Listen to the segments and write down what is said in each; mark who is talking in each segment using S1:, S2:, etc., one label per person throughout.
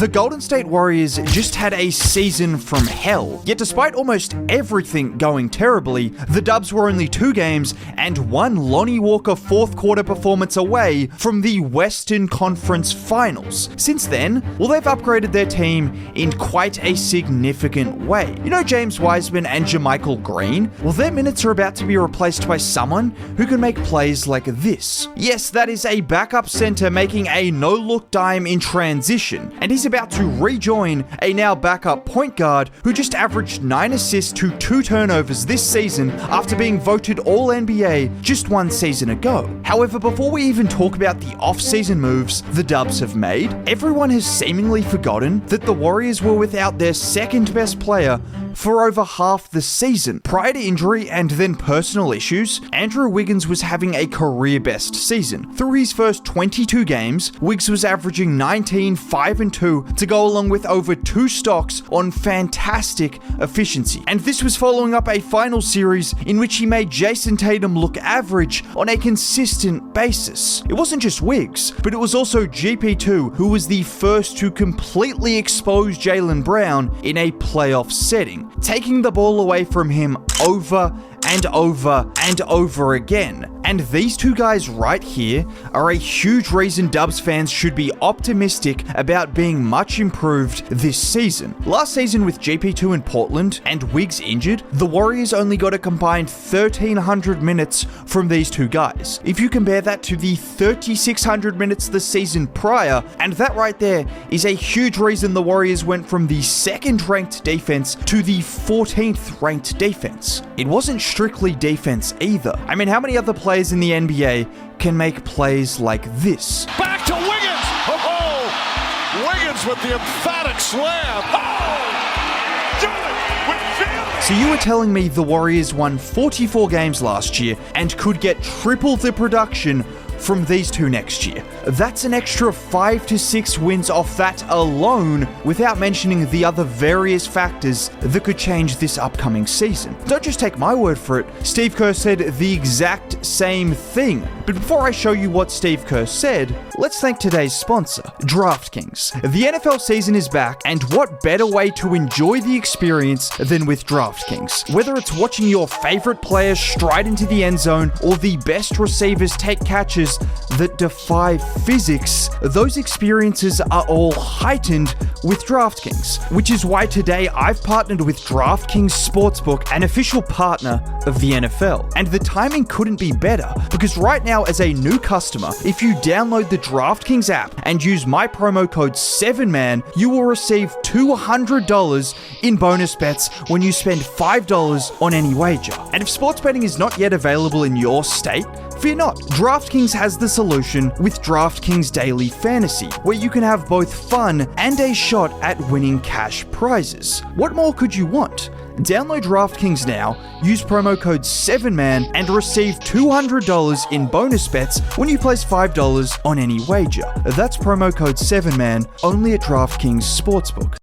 S1: The Golden State Warriors just had a season from hell. Yet despite almost everything going terribly, the Dubs were only 2 games and 1 Lonnie Walker fourth quarter performance away from the Western Conference Finals. Since then, well, they've upgraded their team in quite a significant way. You know James Wiseman and JaMychal Green? Well, their minutes are about to be replaced by someone who can make plays like this. Yes, that is a backup center making a no-look dime in transition, and he's about to rejoin a now backup point guard who just averaged 9 assists to 2 turnovers this season after being voted All-NBA just 1 season ago. However, before we even talk about the off-season moves the Dubs have made, everyone has seemingly forgotten that the Warriors were without their second best player for over half the season. Prior to injury and then personal issues, Andrew Wiggins was having a career-best season. Through his first 22 games, Wiggs was averaging 19, 5 and 2 to go along with over 2 stocks on fantastic efficiency. And this was following up a final series in which he made Jason Tatum look average on a consistent basis. It wasn't just Wiggs, but it was also GP2 who was the first to completely expose Jaylen Brown in a playoff setting, taking the ball away from him over and over and over again. And these 2 guys right here are a huge reason Dubs fans should be optimistic about being much improved this season. Last season with GP2 in Portland and Wiggs injured, the Warriors only got a combined 1,300 minutes from these 2 guys. If you compare that to the 3,600 minutes the season prior, and that right there is a huge reason the Warriors went from the 2nd ranked defense to the 14th ranked defense. It wasn't strictly defense either. I mean, how many other players in the NBA can make plays like this?
S2: Back to Wiggins! Oh! Wiggins with the emphatic slam! Oh! Do it with feeling!
S1: So you were telling me the Warriors won 44 games last year and could get triple the production from these 2 next year. That's an extra 5 to 6 wins off that alone, without mentioning the other various factors that could change this upcoming season. Don't just take my word for it. Steve Kerr said the exact same thing. But before I show you what Steve Kerr said, let's thank today's sponsor, DraftKings. The NFL season is back, and what better way to enjoy the experience than with DraftKings? Whether it's watching your favorite players stride into the end zone or the best receivers take catches that defy physics, those experiences are all heightened with DraftKings, which is why today I've partnered with DraftKings Sportsbook, an official partner of the NFL. And the timing couldn't be better, because right now as a new customer, if you download the DraftKings app and use my promo code 7MAN, you will receive $200 in bonus bets when you spend $5 on any wager. And if sports betting is not yet available in your state, fear not. DraftKings has the solution with DraftKings Daily Fantasy, where you can have both fun and a shot at winning cash prizes. What more could you want? Download DraftKings now, use promo code 7MAN, and receive $200 in bonus bets when you place $5 on any wager. That's promo code 7MAN, only at DraftKings Sportsbook.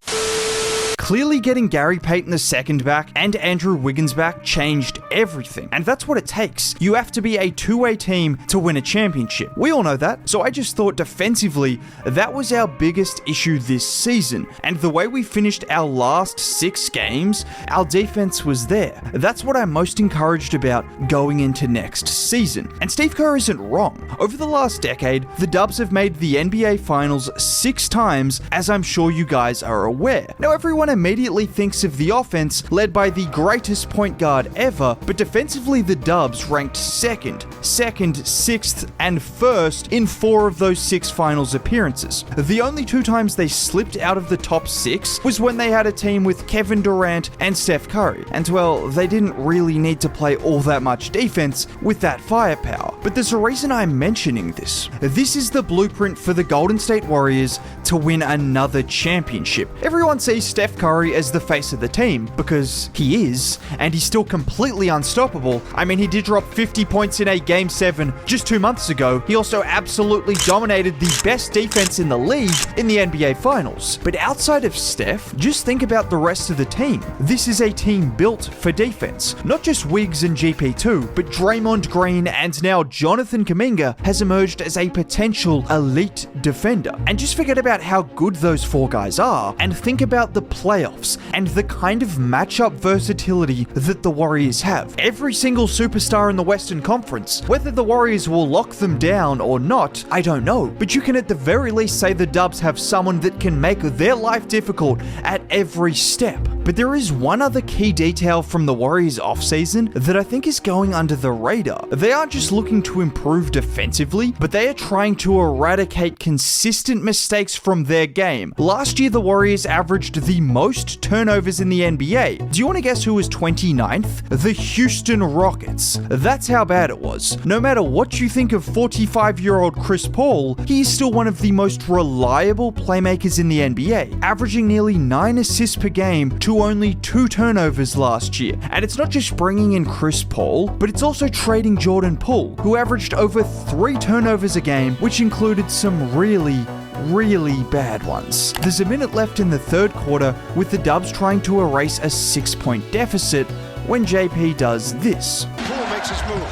S1: Clearly getting Gary Payton II back and Andrew Wiggins back changed everything, and that's what it takes. You have to be a two-way team to win a championship. We all know that, so I just thought defensively, that was our biggest issue this season, and the way we finished our last 6 games, our defense was there. That's what I'm most encouraged about going into next season. And Steve Kerr isn't wrong. Over the last decade, the Dubs have made the NBA Finals 6 times, as I'm sure you guys are aware. Now, everyone immediately thinks of the offense led by the greatest point guard ever, but defensively the Dubs ranked second, 6th, and 1st in 4 of those 6 finals appearances. The only 2 times they slipped out of the top 6 was when they had a team with Kevin Durant and Steph Curry, and well, they didn't really need to play all that much defense with that firepower. But there's a reason I'm mentioning this. This is the blueprint for the Golden State Warriors to win another championship. Everyone sees Steph Curry Curry as the face of the team, because he is, and he's still completely unstoppable. I mean, he did drop 50 points in a Game 7 just 2 months ago. He also absolutely dominated the best defense in the league in the NBA Finals. But outside of Steph, just think about the rest of the team. This is a team built for defense. Not just Wiggs and GP2, but Draymond Green and now Jonathan Kuminga has emerged as a potential elite defender. And just forget about how good those four guys are, and think about the playoffs and the kind of matchup versatility that the Warriors have. Every single superstar in the Western Conference, whether the Warriors will lock them down or not, I don't know, but you can at the very least say the Dubs have someone that can make their life difficult at every step. But there is one other key detail from the Warriors offseason that I think is going under the radar. They aren't just looking to improve defensively, but they are trying to eradicate consistent mistakes from their game. Last year, the Warriors averaged the most turnovers in the NBA. Do you want to guess who was 29th? The Houston Rockets. That's how bad it was. No matter what you think of 45-year-old Chris Paul, he is still one of the most reliable playmakers in the NBA, averaging nearly 9 assists per game to only 2 turnovers last year. And it's not just bringing in Chris Paul, but it's also trading Jordan Poole, who averaged over 3 turnovers a game, which included some really bad ones. There's a minute left in the third quarter with the Dubs trying to erase a 6-point deficit when JP does this.
S2: Poole makes his move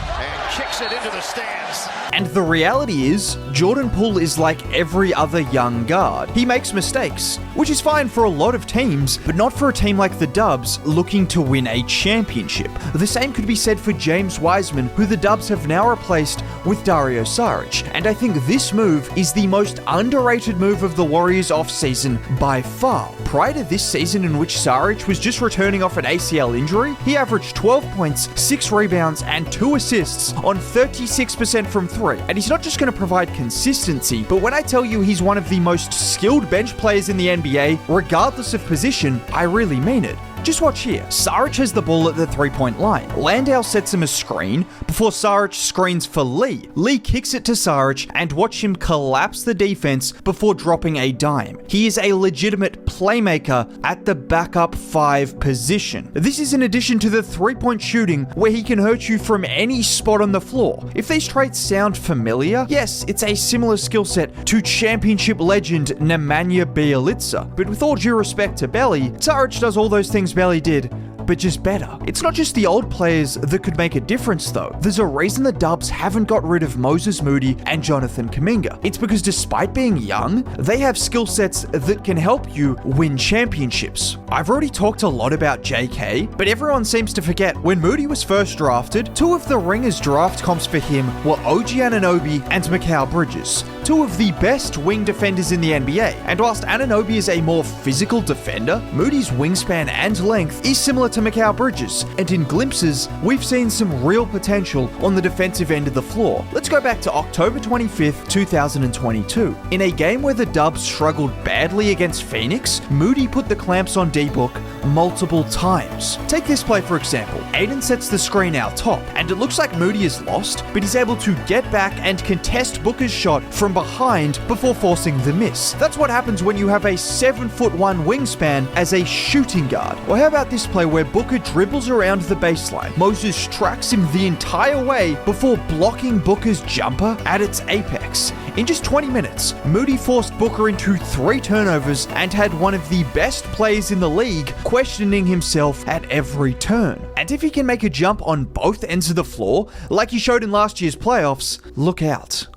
S2: and kicks it into the stands.
S1: And the reality is, Jordan Poole is like every other young guard. He makes mistakes, which is fine for a lot of teams, but not for a team like the Dubs looking to win a championship. The same could be said for James Wiseman, who the Dubs have now replaced with Dario Saric. And I think this move is the most underrated move of the Warriors offseason by far. Prior to this season, in which Saric was just returning off an ACL injury, he averaged 12 points, 6 rebounds, and 2 assists on 36% from 3. And he's not just going to provide consistency, but when I tell you he's one of the most skilled bench players in the NBA, regardless of position, I really mean it. Just watch here. Saric has the ball at the 3-point line. Landau sets him a screen before Saric screens for Lee. Lee kicks it to Saric and watch him collapse the defense before dropping a dime. He is a legitimate playmaker at the backup 5 position. This is in addition to the 3-point shooting where he can hurt you from any spot on the floor. If these traits sound familiar, yes, it's a similar skill set to championship legend Nemanja Bjelica. But with all due respect to Belly, Saric does all those things Belly did, but just better. It's not just the old players that could make a difference though. There's a reason the Dubs haven't got rid of Moses Moody and Jonathan Kuminga. It's because despite being young, they have skill sets that can help you win championships. I've already talked a lot about JK, but everyone seems to forget when Moody was first drafted, 2 of the Ringers draft comps for him were OG Anunoby and Mikal Bridges, 2 of the best wing defenders in the NBA. And whilst Anunoby is a more physical defender, Moody's wingspan and length is similar to Mikal Bridges, and in glimpses, we've seen some real potential on the defensive end of the floor. Let's go back to October 25th, 2022. In a game where the Dubs struggled badly against Phoenix, Moody put the clamps on D-Book multiple times. Take this play for example. Aiden sets the screen out top, and it looks like Moody is lost, but he's able to get back and contest Booker's shot from behind before forcing the miss. That's what happens when you have a 7'1" wingspan as a shooting guard. Or how about this play where Booker dribbles around the baseline. Moses tracks him the entire way before blocking Booker's jumper at its apex. In just 20 minutes, Moody forced Booker into 3 turnovers and had one of the best players in the league questioning himself at every turn. And if he can make a jump on both ends of the floor, like he showed in last year's playoffs, look out.